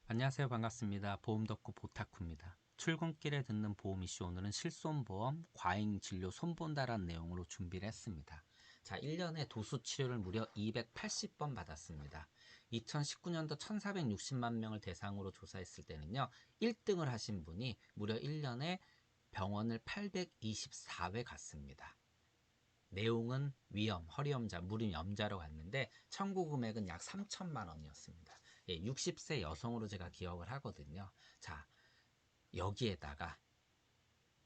안녕하세요. 반갑습니다. 보험 덕후 보타쿠입니다. 출근길에 듣는 보험 이슈 오늘은 실손보험, 과잉 진료 손본다라는 내용으로 준비를 했습니다. 자, 1년에 도수 치료를 무려 280번 받았습니다. 2019년도 1460만 명을 대상으로 조사했을 때는요, 1등을 하신 분이 무려 1년에 병원을 824회 갔습니다. 내용은 위염, 허리염자, 무림염자로 갔는데 청구 금액은 약 3천만 원이었습니다. 예, 60세 여성으로 제가 기억을 하거든요. 자, 여기에다가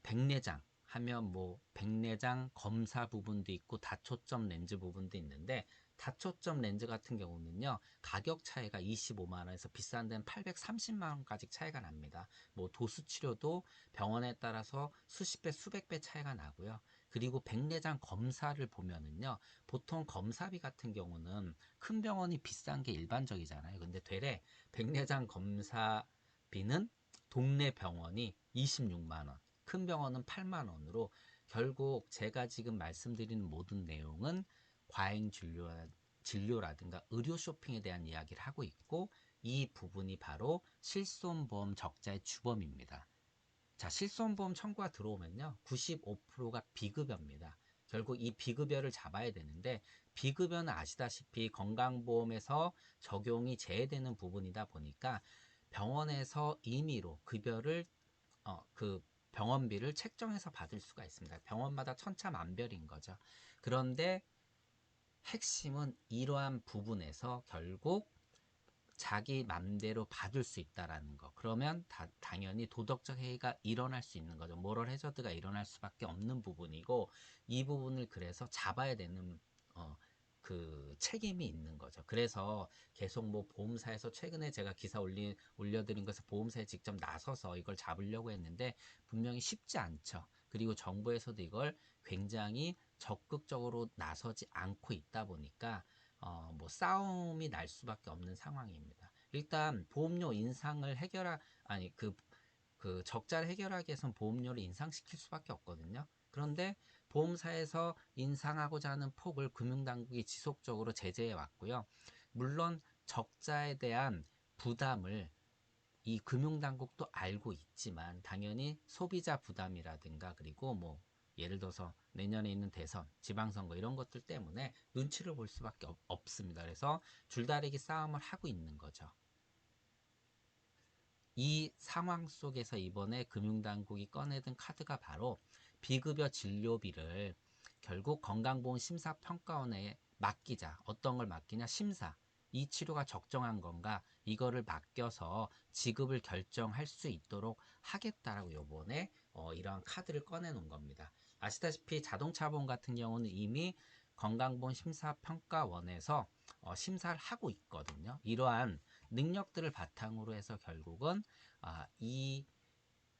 백내장 하면 뭐 백내장 검사 부분도 있고 다초점 렌즈 부분도 있는데, 다초점 렌즈 같은 경우는요 가격 차이가 25만 원에서 비싼 데는 830만 원까지 차이가 납니다. 뭐 도수 치료도 병원에 따라서 수십 배 수백 배 차이가 나고요. 그리고 백내장 검사를 보면은요, 보통 검사비 같은 경우는 큰 병원이 비싼 게 일반적이잖아요. 근데 되레 백내장 검사비는 동네 병원이 26만 원, 큰 병원은 8만 원으로, 결국 제가 지금 말씀드리는 모든 내용은 과잉 진료라든가 의료 쇼핑에 대한 이야기를 하고 있고, 이 부분이 바로 실손보험 적자의 주범입니다. 자, 실손보험 청구가 들어오면요 95%가 비급여입니다. 결국 이 비급여를 잡아야 되는데, 비급여는 아시다시피 건강보험에서 적용이 제외되는 부분이다 보니까 병원에서 임의로 급여를 그 병원비를 책정해서 받을 수가 있습니다. 병원마다 천차만별인 거죠. 그런데 핵심은 이러한 부분에서 결국 자기 맘대로 받을 수 있다라는 거. 그러면 당연히 도덕적 해이가 일어날 수 있는 거죠. 모럴 해저드가 일어날 수밖에 없는 부분이고, 이 부분을 그래서 잡아야 되는 그 책임이 있는 거죠. 그래서 계속 뭐 보험사에서, 최근에 제가 기사 올려드린 것을 보험사에 직접 나서서 이걸 잡으려고 했는데 분명히 쉽지 않죠. 그리고 정부에서도 이걸 굉장히 적극적으로 나서지 않고 있다 보니까 뭐 싸움이 날 수밖에 없는 상황입니다. 일단 보험료 인상을 아니 그 적자를 해결하기 위해서는 보험료를 인상시킬 수밖에 없거든요. 그런데 보험사에서 인상하고자 하는 폭을 금융당국이 지속적으로 제재해 왔고요. 물론 적자에 대한 부담을 이 금융당국도 알고 있지만, 당연히 소비자 부담이라든가, 그리고 뭐 예를 들어서 내년에 있는 대선, 지방선거 이런 것들 때문에 눈치를 볼 수밖에 없습니다. 그래서 줄다리기 싸움을 하고 있는 거죠. 이 상황 속에서 이번에 금융당국이 꺼내든 카드가 바로 비급여 진료비를 결국 건강보험심사평가원에 맡기자. 어떤 걸 맡기냐? 심사. 이 치료가 적정한 건가? 이거를 맡겨서 지급을 결정할 수 있도록 하겠다라고 요번에 이러한 카드를 꺼내놓은 겁니다. 아시다시피 자동차보험 같은 경우는 이미 건강보험심사평가원에서 심사를 하고 있거든요. 이러한 능력들을 바탕으로 해서 결국은 이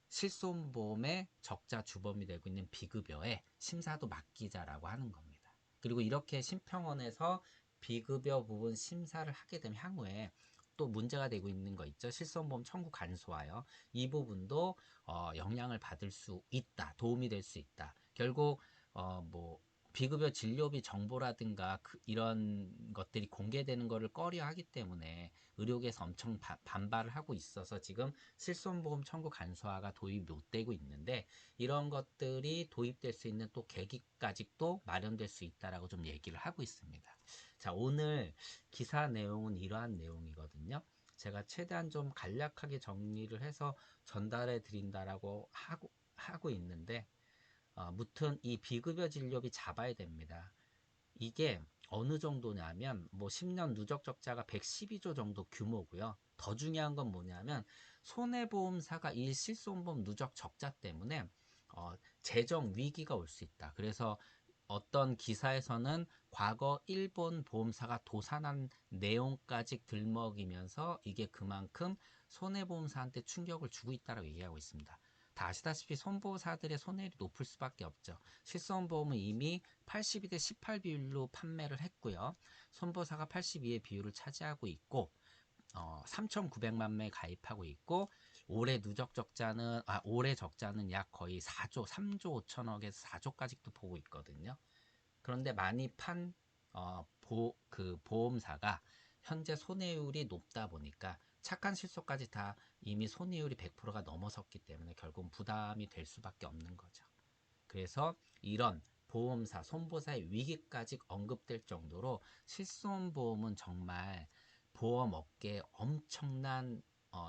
실손보험의 적자 주범이 되고 있는 비급여에 심사도 맡기자라고 하는 겁니다. 그리고 이렇게 심평원에서 비급여 부분 심사를 하게 되면 향후에 또 문제가 되고 있는 거 있죠. 실손보험 청구 간소화요. 이 부분도 영향을 받을 수 있다. 도움이 될 수 있다. 결국 뭐 비급여 진료비 정보라든가 이런 것들이 공개되는 것을 꺼려 하기 때문에 의료계에서 엄청 반발을 하고 있어서 지금 실손보험 청구 간소화가 도입이 못 되고 있는데, 이런 것들이 도입될 수 있는 또 계기까지 또 마련될 수 있다라고 좀 얘기를 하고 있습니다. 자, 오늘 기사 내용은 이러한 내용이거든요. 제가 최대한 좀 간략하게 정리를 해서 전달해 드린다라고 하고 있는데, 무튼 이 비급여 진료비 잡아야 됩니다. 이게 어느 정도냐면 뭐 10년 누적 적자가 112조 정도 규모고요. 더 중요한 건 뭐냐면 손해보험사가 이 실손보험 누적 적자 때문에 재정 위기가 올 수 있다. 그래서 어떤 기사에서는 과거 일본 보험사가 도산한 내용까지 들먹이면서 이게 그만큼 손해보험사한테 충격을 주고 있다고 얘기하고 있습니다. 다 아시다시피 손보사들의 손해율이 높을 수밖에 없죠. 실손보험은 이미 82대 18 비율로 판매를 했고요. 손보사가 82의 비율을 차지하고 있고 3,900만 매 가입하고 있고, 올해 적자는 약 거의 4조, 3조 5천억에서 4조까지도 보고 있거든요. 그런데 많이 판 보험사가 현재 손해율이 높다 보니까 착한 실속까지 다 이미 손해율이 100%가 넘어섰기 때문에 결국 부담이 될 수밖에 없는 거죠. 그래서 이런 보험사, 손보사의 위기까지 언급될 정도로 실손보험은 정말 보험업계에 엄청난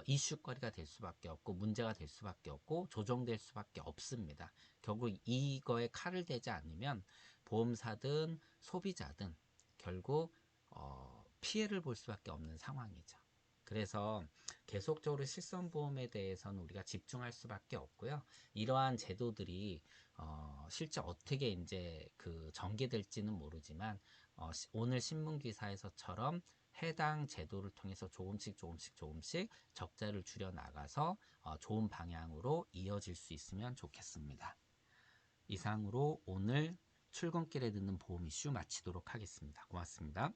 이슈거리가 될 수밖에 없고 문제가 될 수밖에 없고 조정될 수밖에 없습니다. 결국 이거에 칼을 대지 않으면 보험사든 소비자든 결국 피해를 볼 수밖에 없는 상황이죠. 그래서 계속적으로 실손보험에 대해서는 우리가 집중할 수밖에 없고요. 이러한 제도들이 실제 어떻게 이제 그 전개될지는 모르지만 오늘 신문 기사에서처럼 해당 제도를 통해서 조금씩 적자를 줄여 나가서 좋은 방향으로 이어질 수 있으면 좋겠습니다. 이상으로 오늘 출근길에 듣는 보험 이슈 마치도록 하겠습니다. 고맙습니다.